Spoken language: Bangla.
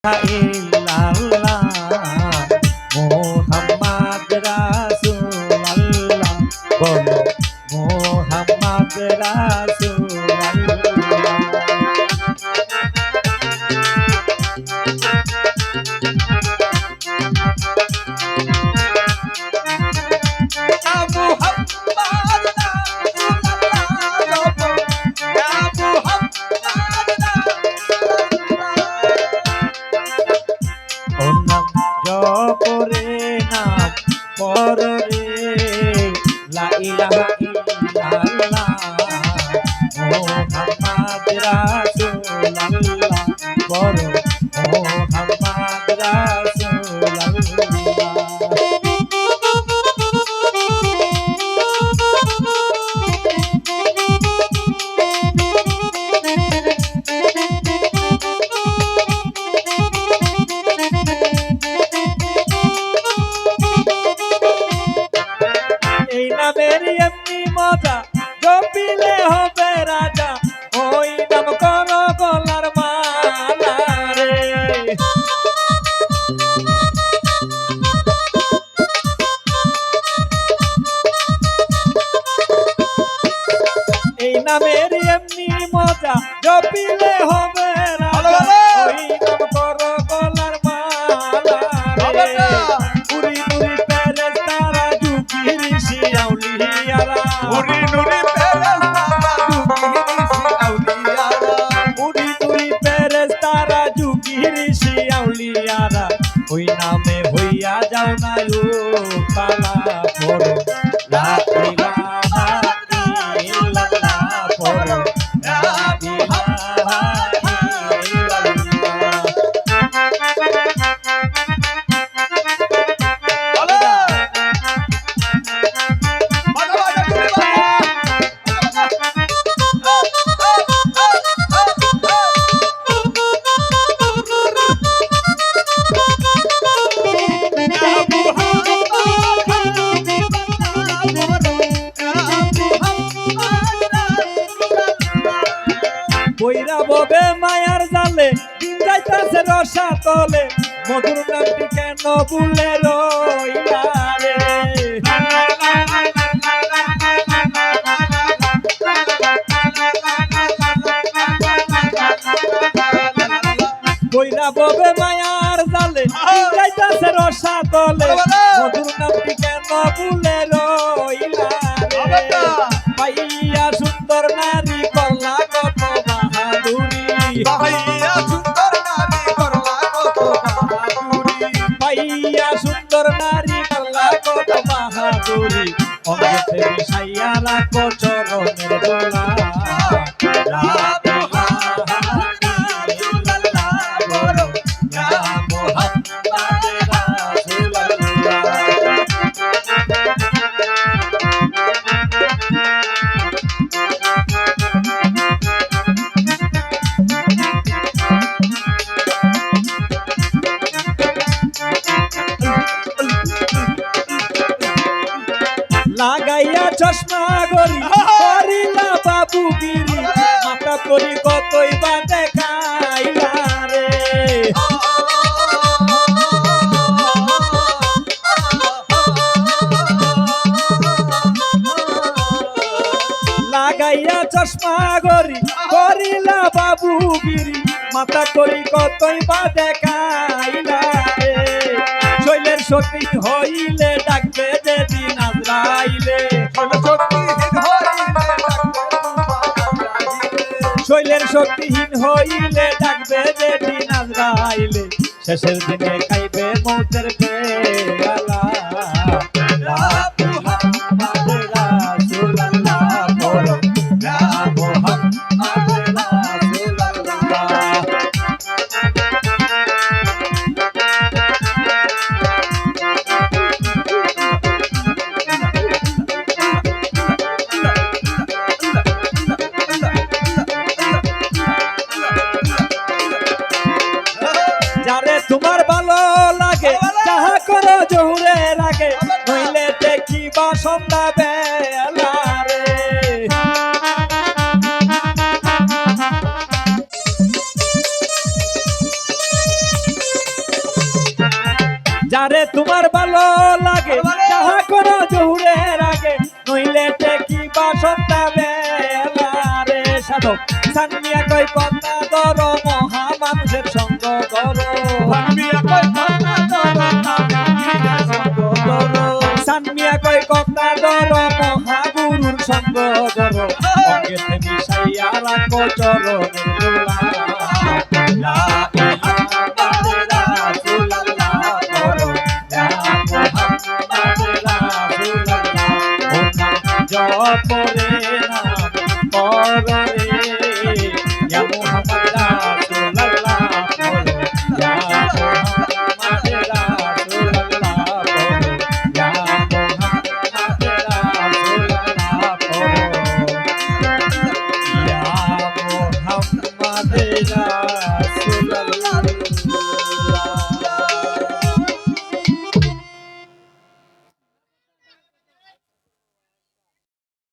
ইল্লাল্লাহ মুহাম্মদ রাসূলুল্লাহ বলো মুহাম্মদ রাসূলুল্লাহ জপরে নাম পররে লা ইলাহা ইল্লাল্লাহ মুহাম্মদ রাসূলুল্লাহ বলো মুহাম্মদ রাসূলুল্লাহ নামের এমনি মজা জপিলে হবে রাজা ওই নাম কর গলার মালা রে এই নামের এমনি মজা জপিলে হবে রাজা ওই নাম কর গলার মালা রে পুরি পুরি পেরেস্তারা ঝুঁকি ঋষি আউলিয়ারা নুরি নুরি পেরেস্তারা ঝুঁকি ঋষি আউলিয়ারা ওই নামে হইয়া যাও না পালা পড়ো লা ইলাহা ইল্লাল্লাহ পড়ো লা ইলাহা ইল্লাল্লাহ বইরা ববে মায়ার জালে দিন যাইতাছে রসা তলে মধুর নামটি কেন ভুলে রইলা রে বইরা ববে মায়ার জালে দিন যাইতাছে রসা তলে মধুর নামটি কেন ভুলে রইলা রে পাইয়া সুন্দর নারী করলা কত পাইয়া সুন্দর নারী করলা কত বাহাদুরি পাইয়া সুন্দর নারী করলা কত বাহাদুরি অঙ্গে থেকে সাইয়া রাখো চরণের দোলা লা ইলাহা ইল্লাল্লাহ বলো ইয়া মুহাম্মদ রাসূলুল্লাহ লাগাইয়া চশমা গরি করিলা বাবুগিরি মাথা করি কতই বা দেখাইলা রে লাগাইয়া চশমা গরি করিলা বাবুগিরি মাথা করি কতই বা দেখাইলা রে শৈলের শক্তি হইলে ডাকবে যেদিন আজরাইলে শৈলের শক্তিহীন হইলে ডাকবে যেদিন আজরাইলে শেষের দিনে খাইবে মৌতের পেয়ালা লা মুহাম্মদ রাসূলুল্লাহ বলো লা মুহাম্মদ রাসূলুল্লাহ যারে তোমার ভালো লাগে যাহা করো জহুরে রাগে নইলে দেখিবা সন্ধ্যা বেলা রে যারে তোমার ভালো লাগে যাহা করো জহুরের আগে নইলে টেকি বাসন্তা বেলা রে সাধক সান্নিয়া কই কথা ধর মহা মানুষের সঙ্গ করো ভাবিয়া কই কথা ধরো নাবিকের সঙ্গ ধরো সান্নিয়া কই কথা ধর মহাগুরুর সঙ্গ ধরো অঙ্গেতে মিশাইয়া রাখো চরণ